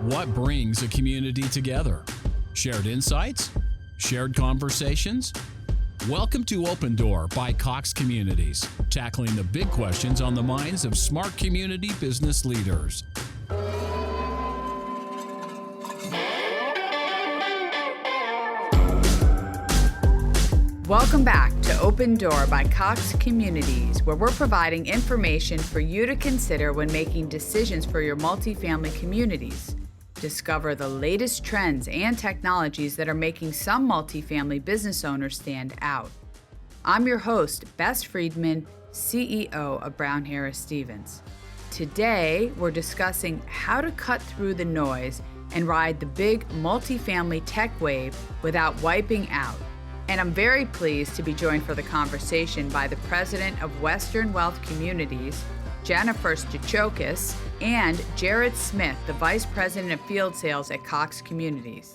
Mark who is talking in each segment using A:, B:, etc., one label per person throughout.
A: What brings a community together? Shared insights? Shared conversations? Welcome to OpenDoor by Cox Communities, tackling the big questions on the minds of smart community business leaders.
B: Welcome back to OpenDoor by Cox Communities, where we're providing information for you to consider when making decisions for your multifamily communities. Discover the latest trends and technologies that are making some multifamily business owners stand out. I'm your host, Bess Friedman, CEO of Brown Harris Stevens. Today, we're discussing how to cut through the noise and ride the big multifamily tech wave without wiping out. And I'm very pleased to be joined for the conversation by the president of Western Wealth Communities, Jennifer Staciokas, and Jerrod Smith, the vice president of field sales at Cox Communities.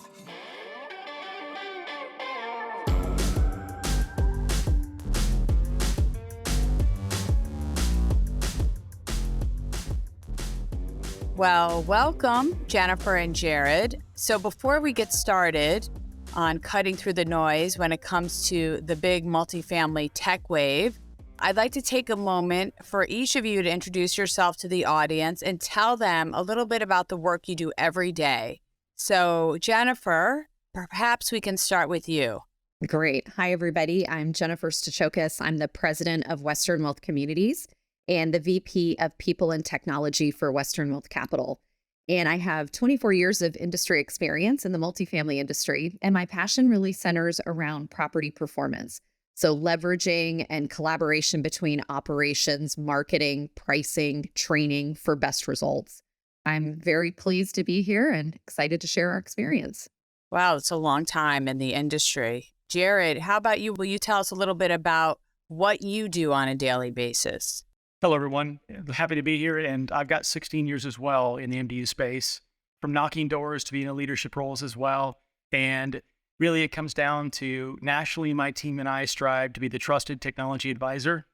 B: Well, welcome, Jennifer and Jerrod. So before we get started on cutting through the noise when it comes to the big multifamily tech wave, I'd like to take a moment for each of you to introduce yourself to the audience and tell them a little bit about the work you do every day. So, Jennifer, perhaps we can start with you.
C: Great. Hi, everybody. I'm Jennifer Staciokas. I'm the president of Western Wealth Communities and the VP of People and Technology for Western Wealth Capital. And I have 24 years of industry experience in the multifamily industry, and my passion really centers around property performance. So leveraging and collaboration between operations, marketing, pricing, training for best results. I'm very pleased to be here and excited to share our experience.
B: Wow, it's a long time in the industry. Jerrod, how about you? Will you tell us a little bit about what you do on a daily basis?
D: Hello, everyone. Happy to be here. And I've got 16 years as well in the MDU space, from knocking doors to being in leadership roles as well. And really, it comes down to nationally, my team and I strive to be the trusted technology advisor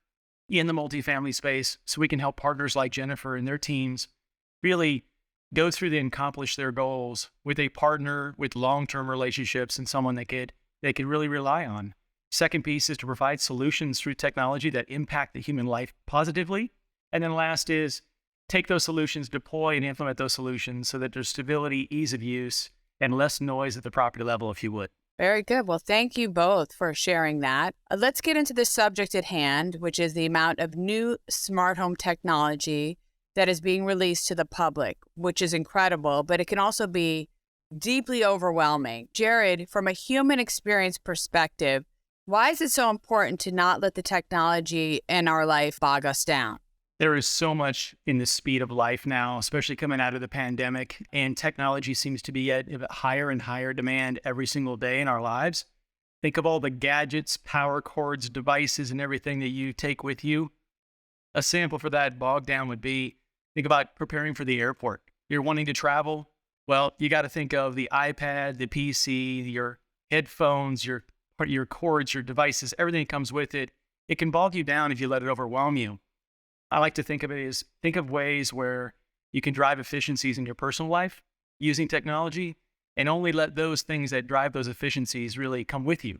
D: in the multifamily space so we can help partners like Jennifer and their teams really go through and accomplish their goals with a partner with long-term relationships and someone they could really rely on. Second piece is to provide solutions through technology that impact the human life positively. And then last is take those solutions, deploy and implement those solutions so that there's stability, ease of use, and less noise at the property level, if you would.
B: Very good. Well, thank you both for sharing that. Let's get into the subject at hand, which is the amount of new smart home technology that is being released to the public, which is incredible, but it can also be deeply overwhelming. Jerrod, from a human experience perspective, why is it so important to not let the technology in our life bog us down?
D: There is so much in the speed of life now, especially coming out of the pandemic, and technology seems to be at higher and higher demand every single day in our lives. Think of all the gadgets, power cords, devices, and everything that you take with you. A sample for that bog down would be, think about preparing for the airport. You're wanting to travel. Well, you got to think of the iPad, the PC, your headphones, your cords, your devices, everything that comes with it. It can bog you down if you let it overwhelm you. I like to think of it as, think of ways where you can drive efficiencies in your personal life using technology and only let those things that drive those efficiencies really come with you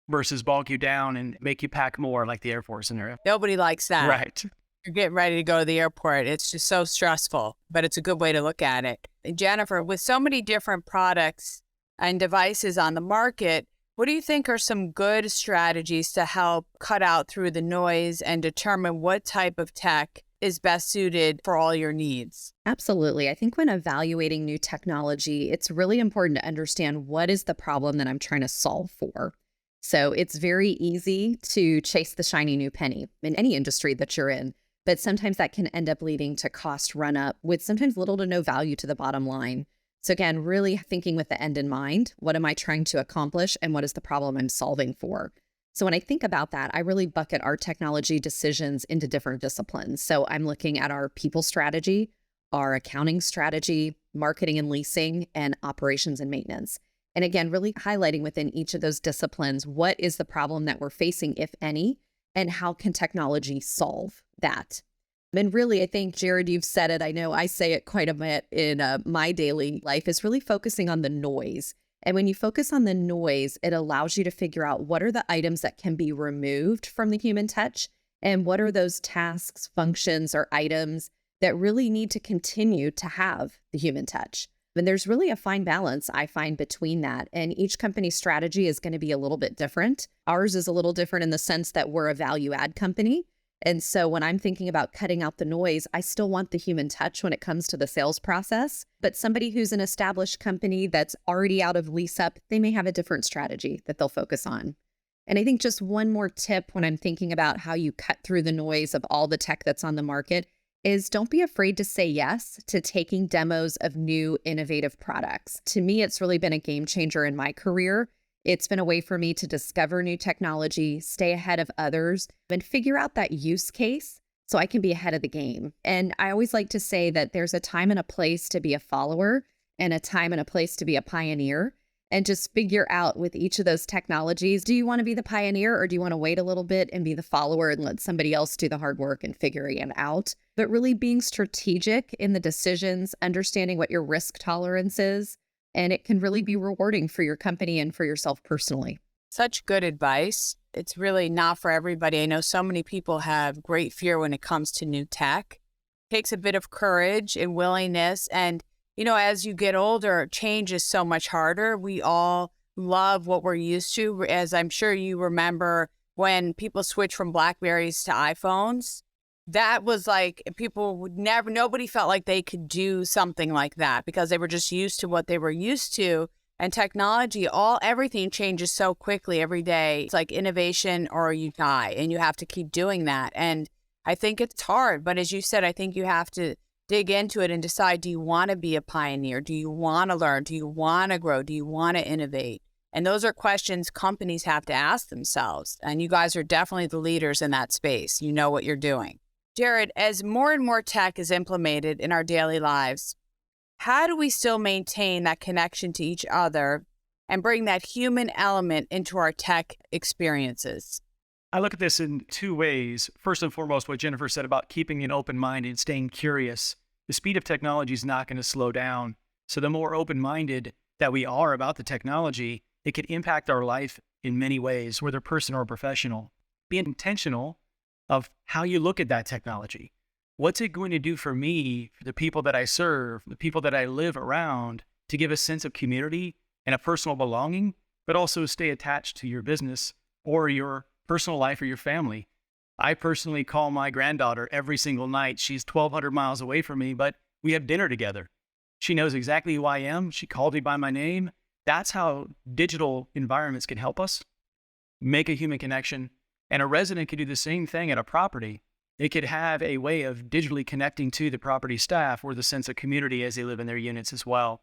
D: versus bog you down and make you pack more like the Air Force scenario.
B: Nobody likes that.
D: Right.
B: You're getting ready to go to the airport. It's just so stressful, but it's a good way to look at it. Jennifer, with so many different products and devices on the market, what do you think are some good strategies to help cut out through the noise and determine what type of tech is best suited for all your needs?
C: Absolutely. I think when evaluating new technology, it's really important to understand what is the problem that I'm trying to solve for. So it's very easy to chase the shiny new penny in any industry that you're in, but sometimes that can end up leading to cost run up with sometimes little to no value to the bottom line. So again, really thinking with the end in mind, what am I trying to accomplish and what is the problem I'm solving for? So when I think about that, I really bucket our technology decisions into different disciplines. So I'm looking at our people strategy, our accounting strategy, marketing and leasing, and operations and maintenance. And again, really highlighting within each of those disciplines, what is the problem that we're facing, if any, and how can technology solve that? And really, I think, Jerrod, you've said it. I know I say it quite a bit in my daily life, is really focusing on the noise. And when you focus on the noise, it allows you to figure out what are the items that can be removed from the human touch and what are those tasks, functions, or items that really need to continue to have the human touch. And there's really a fine balance, I find, between that. And each company's strategy is going to be a little bit different. Ours is a little different in the sense that we're a value add company. And so when I'm thinking about cutting out the noise, I still want the human touch when it comes to the sales process. But somebody who's an established company that's already out of lease up, they may have a different strategy that they'll focus on. And I think just one more tip when I'm thinking about how you cut through the noise of all the tech that's on the market is don't be afraid to say yes to taking demos of new innovative products. To me, it's really been a game changer in my career. It's been a way for me to discover new technology, stay ahead of others, and figure out that use case so I can be ahead of the game. And I always like to say that there's a time and a place to be a follower and a time and a place to be a pioneer. And just figure out with each of those technologies, do you want to be the pioneer or do you want to wait a little bit and be the follower and let somebody else do the hard work and figuring it out? But really being strategic in the decisions, understanding what your risk tolerance is, and it can really be rewarding for your company and for yourself personally.
E: Such good advice. It's really not for everybody. I know so many people have great fear when it comes to new tech. It takes a bit of courage and willingness. And, you know, as you get older, change is so much harder. We all love what we're used to. As I'm sure you remember when people switched from Blackberries to iPhones, that was like people would never, nobody felt like they could do something like that because they were just used to what they were used to. And technology, everything changes so quickly every day. It's like innovation or you die, and you have to keep doing that. And I think it's hard, but as you said, I think you have to dig into it and decide, do you want to be a pioneer? Do you want to learn? Do you want to grow? Do you want to innovate? And those are questions companies have to ask themselves. And you guys are definitely the leaders in that space. You know what you're doing. Jerrod, as more and more tech is implemented in our daily lives, how do we still maintain that connection to each other and bring that human element into our tech experiences?
D: I look at this in two ways. First and foremost, what Jennifer said about keeping an open mind and staying curious. The speed of technology is not going to slow down. So the more open-minded that we are about the technology, it can impact our life in many ways, whether personal or professional. Be intentional of how you look at that technology. What's it going to do for me, for the people that I serve, the people that I live around, to give a sense of community and a personal belonging, but also stay attached to your business or your personal life or your family. I personally call my granddaughter every single night. She's 1,200 miles away from me, but we have dinner together. She knows exactly who I am. She called me by my name. That's how digital environments can help us make a human connection. And a resident could do the same thing at a property. It could have a way of digitally connecting to the property staff or the sense of community as they live in their units as well.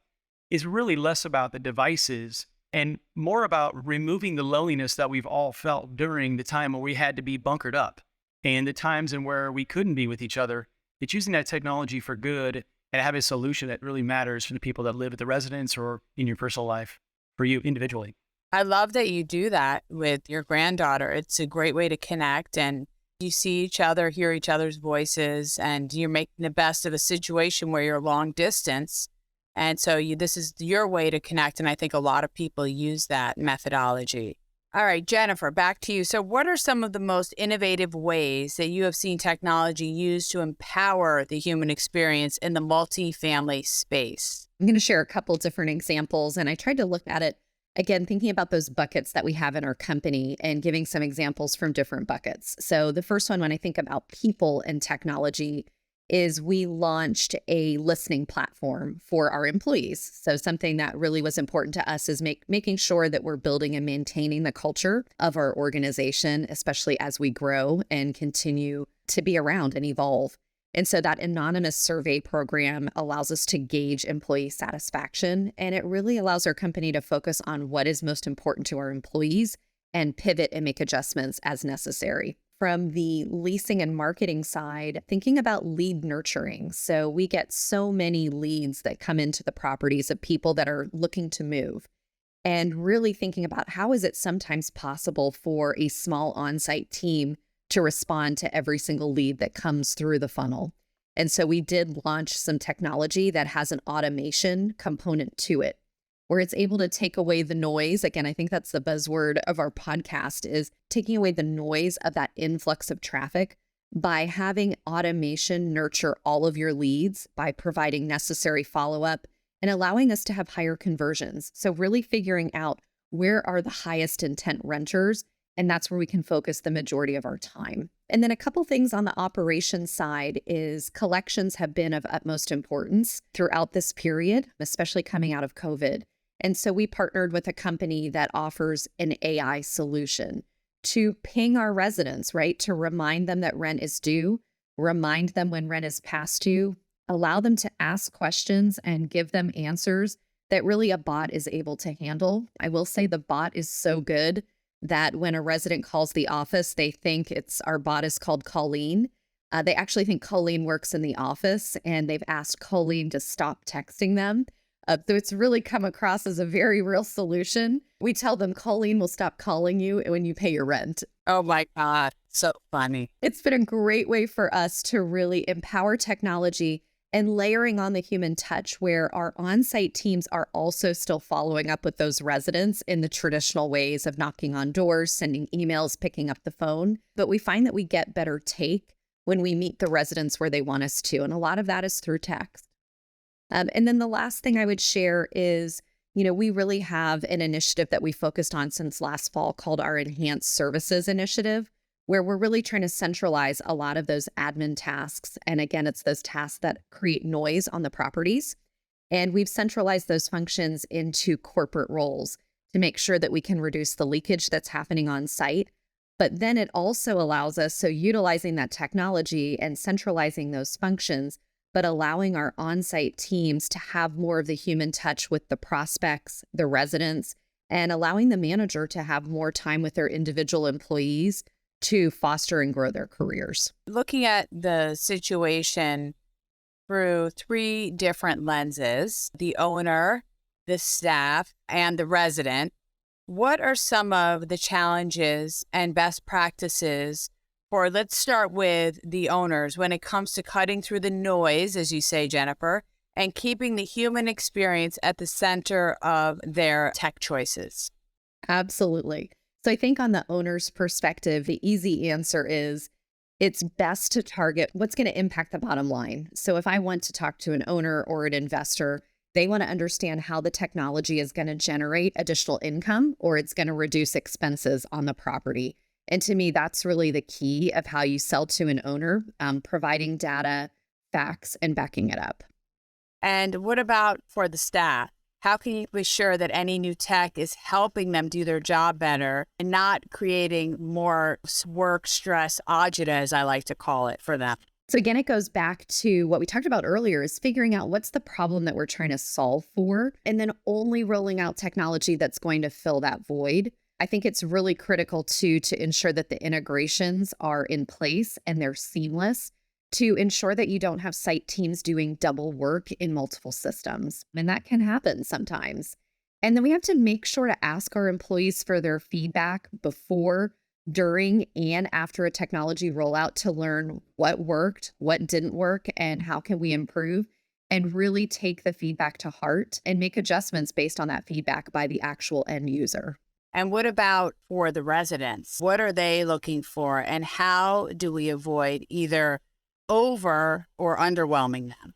D: It's really less about the devices and more about removing the loneliness that we've all felt during the time where we had to be bunkered up and the times in where we couldn't be with each other. It's using that technology for good and have a solution that really matters for the people that live at the residence or in your personal life for you individually.
E: I love that you do that with your granddaughter. It's a great way to connect, and you see each other, hear each other's voices, and you're making the best of a situation where you're long distance. And so this is your way to connect, and I think a lot of people use that methodology. All right, Jennifer, back to you. So what are some of the most innovative ways that you have seen technology used to empower the human experience in the multifamily space?
C: I'm going to share a couple different examples, and I tried to look at it again, thinking about those buckets that we have in our company and giving some examples from different buckets. So the first one, when I think about people and technology, is we launched a listening platform for our employees. So something that really was important to us is making sure that we're building and maintaining the culture of our organization, especially as we grow and continue to be around and evolve. And so that anonymous survey program allows us to gauge employee satisfaction, and it really allows our company to focus on what is most important to our employees and pivot and make adjustments as necessary. From the leasing and marketing side, thinking about lead nurturing. So we get so many leads that come into the properties of people that are looking to move, and really thinking about how is it sometimes possible for a small on-site team to respond to every single lead that comes through the funnel. And so we did launch some technology that has an automation component to it, where it's able to take away the noise. Again, I think that's the buzzword of our podcast, is taking away the noise of that influx of traffic by having automation nurture all of your leads, by providing necessary follow-up and allowing us to have higher conversions. So really figuring out where are the highest intent renters, and that's where we can focus the majority of our time. And then a couple things on the operations side is collections have been of utmost importance throughout this period, especially coming out of COVID. And so we partnered with a company that offers an AI solution to ping our residents, right? To remind them that rent is due, remind them when rent is past due, allow them to ask questions and give them answers that really a bot is able to handle. I will say the bot is so good that when a resident calls the office, they think our bot is called Colleen. They actually think Colleen works in the office, and they've asked Colleen to stop texting them. So it's really come across as a very real solution. We tell them Colleen will stop calling you when you pay your rent.
E: Oh my God, so funny.
C: It's been a great way for us to really empower technology and layering on the human touch, where our on-site teams are also still following up with those residents in the traditional ways of knocking on doors, sending emails, picking up the phone. But we find that we get better take when we meet the residents where they want us to. And a lot of that is through text. And then the last thing I would share is, we really have an initiative that we focused on since last fall called our Enhanced Services Initiative, where we're really trying to centralize a lot of those admin tasks. And again, it's those tasks that create noise on the properties. And we've centralized those functions into corporate roles to make sure that we can reduce the leakage that's happening on site. But then it also allows us, so utilizing that technology and centralizing those functions, but allowing our on-site teams to have more of the human touch with the prospects, the residents, and allowing the manager to have more time with their individual employees to foster and grow their careers.
E: Looking at the situation through three different lenses, the owner, the staff, and the resident, what are some of the challenges and best practices for, let's start with the owners, when it comes to cutting through the noise, as you say, Jennifer, and keeping the human experience at the center of their tech choices?
C: Absolutely. So I think on the owner's perspective, the easy answer is it's best to target what's going to impact the bottom line. So if I want to talk to an owner or an investor, they want to understand how the technology is going to generate additional income or it's going to reduce expenses on the property. And to me, that's really the key of how you sell to an owner, providing data, facts, and backing it up.
E: And what about for the staff? How can you be sure that any new tech is helping them do their job better and not creating more work stress agita, as I like to call it, for them?
C: So again, it goes back to what we talked about earlier, is figuring out what's the problem that we're trying to solve for, and then only rolling out technology that's going to fill that void. I think it's really critical to ensure that the integrations are in place and they're seamless, to ensure that you don't have site teams doing double work in multiple systems. And that can happen sometimes. And then we have to make sure to ask our employees for their feedback before, during, and after a technology rollout to learn what worked, what didn't work, and how can we improve, and really take the feedback to heart and make adjustments based on that feedback by the actual end user.
E: And what about for the residents? What are they looking for, and how do we avoid either over or underwhelming them?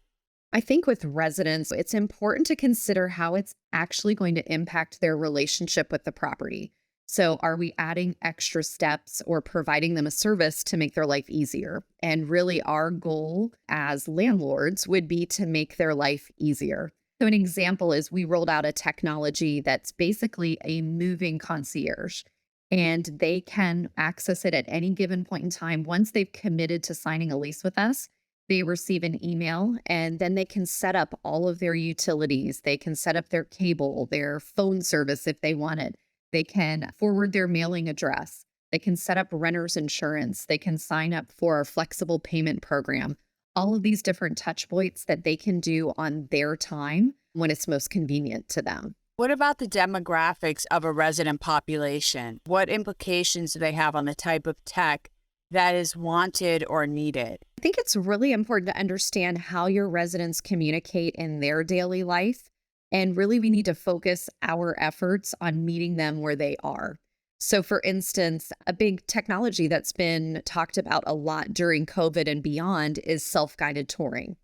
C: I think with residents, it's important to consider how it's actually going to impact their relationship with the property. So are we adding extra steps or providing them a service to make their life easier? And really our goal as landlords would be to make their life easier. So an example is we rolled out a technology that's basically a moving concierge, and they can access it at any given point in time. Once they've committed to signing a lease with us, they receive an email, and then they can set up all of their utilities. They can set up their cable, their phone service if they want it. They can forward their mailing address. They can set up renter's insurance. They can sign up for our flexible payment program. All of these different touch points that they can do on their time when it's most convenient to them.
E: What about the demographics of a resident population? What implications do they have on the type of tech that is wanted or needed?
C: I think it's really important to understand how your residents communicate in their daily life. And really, we need to focus our efforts on meeting them where they are. So, for instance, a big technology that's been talked about a lot during COVID and beyond is self-guided touring.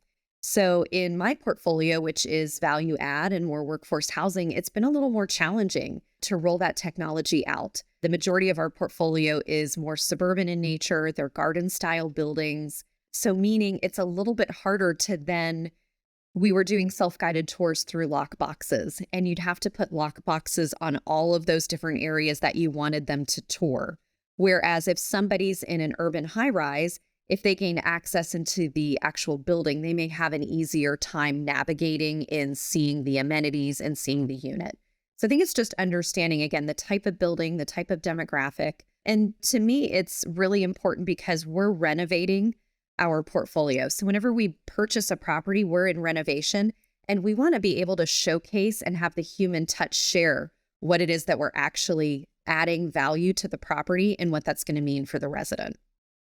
C: So, in my portfolio, which is value add and more workforce housing, it's been a little more challenging to roll that technology out. The majority of our portfolio is more suburban in nature, they're garden style buildings. So, meaning it's a little bit harder to then. We were doing self-guided tours through lock boxes, and you'd have to put lock boxes on all of those different areas that you wanted them to tour. Whereas if somebody's in an urban high-rise, if they gain access into the actual building, they may have an easier time navigating in seeing the amenities and seeing the unit. So I think it's just understanding, again, the type of building, the type of demographic. And to me, it's really important because we're renovating our portfolio. So whenever we purchase a property, we're in renovation, and we want to be able to showcase and have the human touch share what it is that we're actually adding value to the property and what that's going to mean for the resident.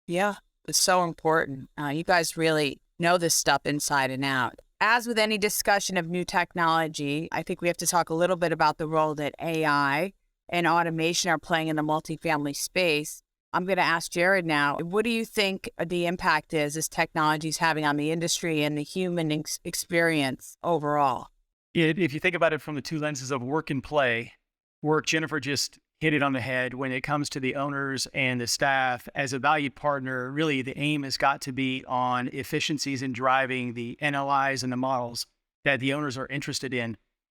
E: Yeah, it's so important. You guys really know this stuff inside and out. As with any discussion of new technology, I think we have to talk a little bit about the role that AI and automation are playing in the multifamily space. I'm going to ask Jerrod now, what do you think the impact is this technology is having on the industry and the human experience overall?
D: If you think about it from the two lenses of work and play, work, Jennifer just hit it on the head. When it comes to the owners and the staff, as a valued partner, really the aim has got to be on efficiencies in driving the NOIs and the models that the owners are interested in.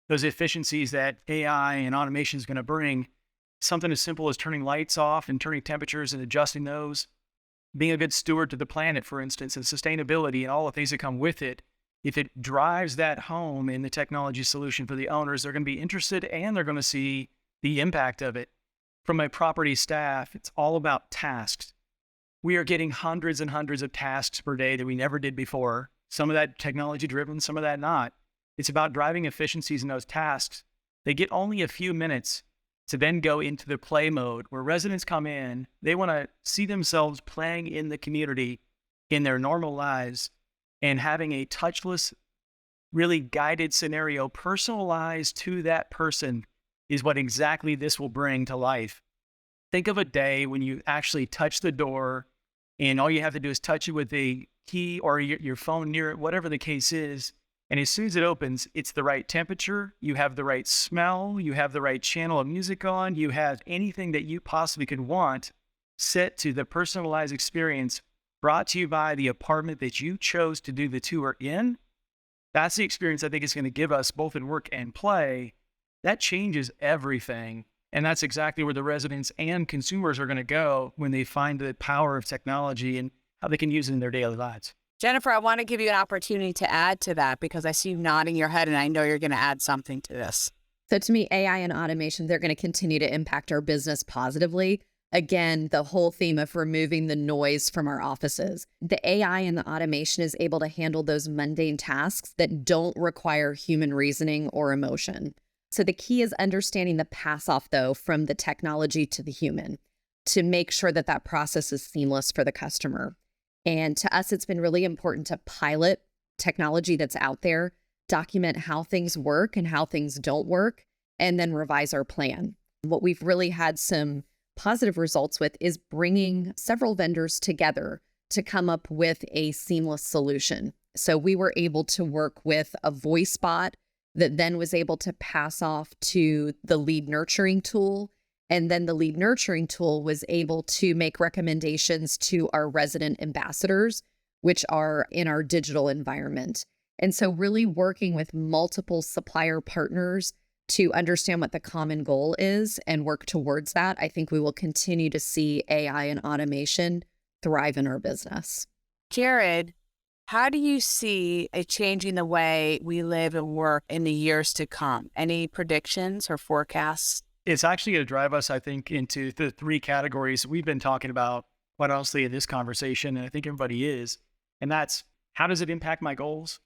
D: Those efficiencies that AI and automation is going to bring. Something as simple as turning lights off and turning temperatures and adjusting those, being a good steward to the planet, for instance, and sustainability and all the things that come with it. If it drives that home in the technology solution for the owners, they're going to be interested and they're going to see the impact of it. From my property staff, it's all about tasks. We are getting hundreds and hundreds of tasks per day that we never did before. Some of that technology driven, some of that not. It's about driving efficiencies in those tasks. They get only a few minutes to then go into the play mode where residents come in, they want to see themselves playing in the community in their normal lives and having a touchless, really guided scenario personalized to that person is what exactly this will bring to life. Think of a day when you actually touch the door and all you have to do is touch it with a key or your phone near it, whatever the case is. And as soon as it opens, it's the right temperature, you have the right smell, you have the right channel of music on, you have anything that you possibly could want set to the personalized experience brought to you by the apartment that you chose to do the tour in. That's the experience I think it's going to give us both in work and play. That changes everything. And that's exactly where the residents and consumers are going to go when they find the power of technology and how they can use it in their daily lives.
E: Jennifer, I want to give you an opportunity to add to that because I see you nodding your head and I know you're going to add something to this.
C: So to me, AI and automation, they're going to continue to impact our business positively. Again, the whole theme of removing the noise from our offices. The AI and the automation is able to handle those mundane tasks that don't require human reasoning or emotion. So the key is understanding the pass off, though, from the technology to the human to make sure that that process is seamless for the customer. And to us, it's been really important to pilot technology that's out there, document how things work and how things don't work, and then revise our plan. What we've really had some positive results with is bringing several vendors together to come up with a seamless solution. So we were able to work with a voice bot that then was able to pass off to the lead nurturing tool. And then the lead nurturing tool was able to make recommendations to our resident ambassadors, which are in our digital environment. And so really working with multiple supplier partners to understand what the common goal is and work towards that, I think we will continue to see AI and automation thrive in our business.
E: Jerrod, how do you see it changing the way we live and work in the years to come? Any predictions or forecasts?
D: It's actually going to drive us, I think, into the three categories we've been talking about, quite honestly, in this conversation, and I think everybody is. And that's, how does it impact my goals?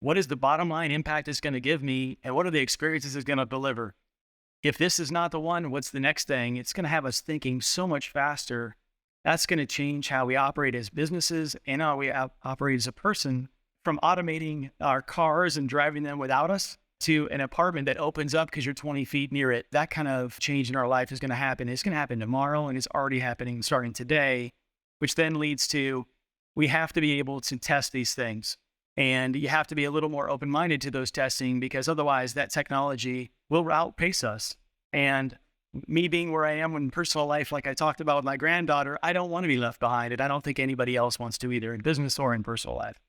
D: What is the bottom line impact it's going to give me? And what are the experiences it's going to deliver? If this is not the one, what's the next thing? It's going to have us thinking so much faster That's going to change how we operate as businesses and how we operate as a person, from automating our cars and driving them without us to an apartment that opens up because you're 20 feet near it. That kind of change in our life is going to happen. It's going to happen tomorrow, and it's already happening starting today, which then leads to we have to be able to test these things. And you have to be a little more open-minded to those testing, because otherwise that technology will outpace us. And me being where I am in personal life, like I talked about with my granddaughter, I don't want to be left behind. And I don't think anybody else wants to either, in business or in personal life.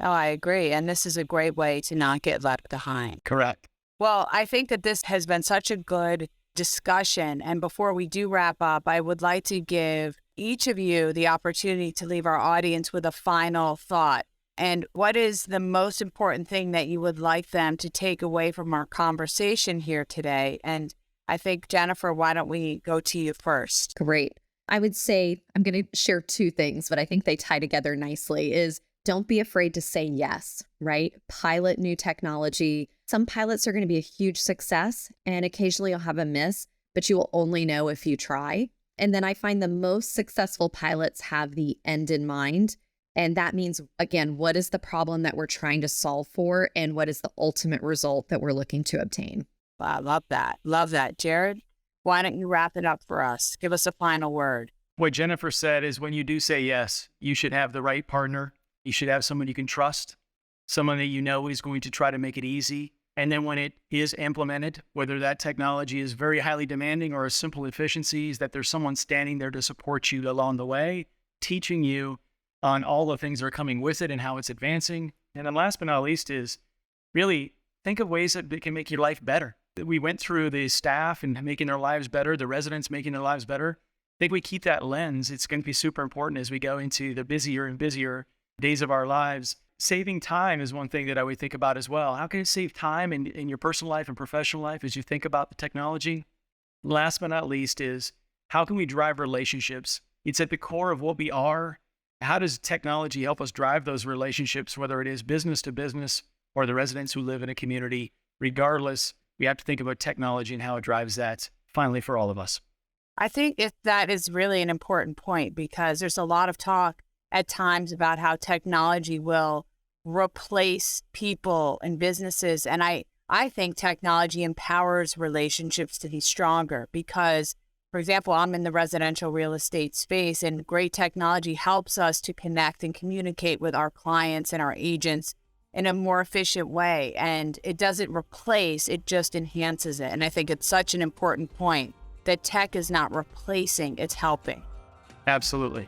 E: Oh, I agree. And this is a great way to not get left behind.
D: Correct.
E: Well, I think that this has been such a good discussion. And before we do wrap up, I would like to give each of you the opportunity to leave our audience with a final thought. And what is the most important thing that you would like them to take away from our conversation here today? And I think, Jennifer, why don't we go to you first?
C: Great. I would say I'm going to share two things, but I think they tie together nicely. Is don't be afraid to say yes, right? Pilot new technology. Some pilots are going to be a huge success, and occasionally you'll have a miss, but you will only know if you try. And then I find the most successful pilots have the end in mind. And that means, again, what is the problem that we're trying to solve for, and what is the ultimate result that we're looking to obtain?
E: Wow, love that. Love that. Jerrod, why don't you wrap it up for us? Give us a final word.
D: What Jennifer said is, when you do say yes, you should have the right partner. You should have someone you can trust, someone that you know is going to try to make it easy. And then when it is implemented, whether that technology is very highly demanding or as simple efficiencies, that there's someone standing there to support you along the way, teaching you on all the things that are coming with it and how it's advancing. And then last but not least is really think of ways that can make your life better. We went through the staff and making their lives better, the residents making their lives better. I think we keep that lens. It's going to be super important as we go into the busier and busier days of our lives. Saving time is one thing that I would think about as well. How can you save time in your personal life and professional life as you think about the technology? Last but not least is, how can we drive relationships? It's at the core of what we are. How does technology help us drive those relationships, whether it is business to business or the residents who live in a community? Regardless, we have to think about technology and how it drives that, finally, for all of us.
E: I think that is really an important point, because there's a lot of talk at times about how technology will replace people and businesses. And I think technology empowers relationships to be stronger, because, for example, I'm in the residential real estate space, and great technology helps us to connect and communicate with our clients and our agents in a more efficient way. And it doesn't replace, it just enhances it. And I think it's such an important point that tech is not replacing, it's helping.
D: Absolutely.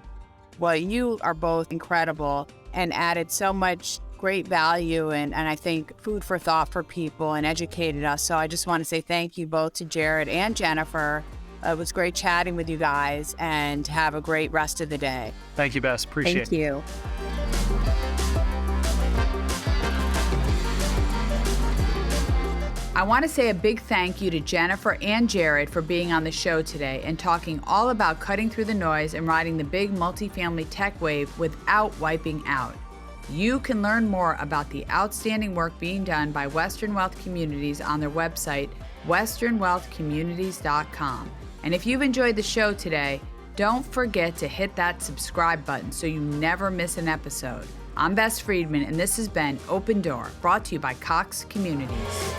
E: Well, you are both incredible and added so much great value and I think food for thought for people, and educated us. So I just want to say thank you both to Jerrod and Jennifer. It was great chatting with you guys, and have a great rest of the day.
D: Thank you, Bess. Appreciate it.
C: Thank you.
B: I want to say a big thank you to Jennifer and Jerrod for being on the show today and talking all about cutting through the noise and riding the big multifamily tech wave without wiping out. You can learn more about the outstanding work being done by Western Wealth Communities on their website, westernwealthcommunities.com. And if you've enjoyed the show today, don't forget to hit that subscribe button so you never miss an episode. I'm Bess Friedman, and this has been Open Door, brought to you by Cox Communities.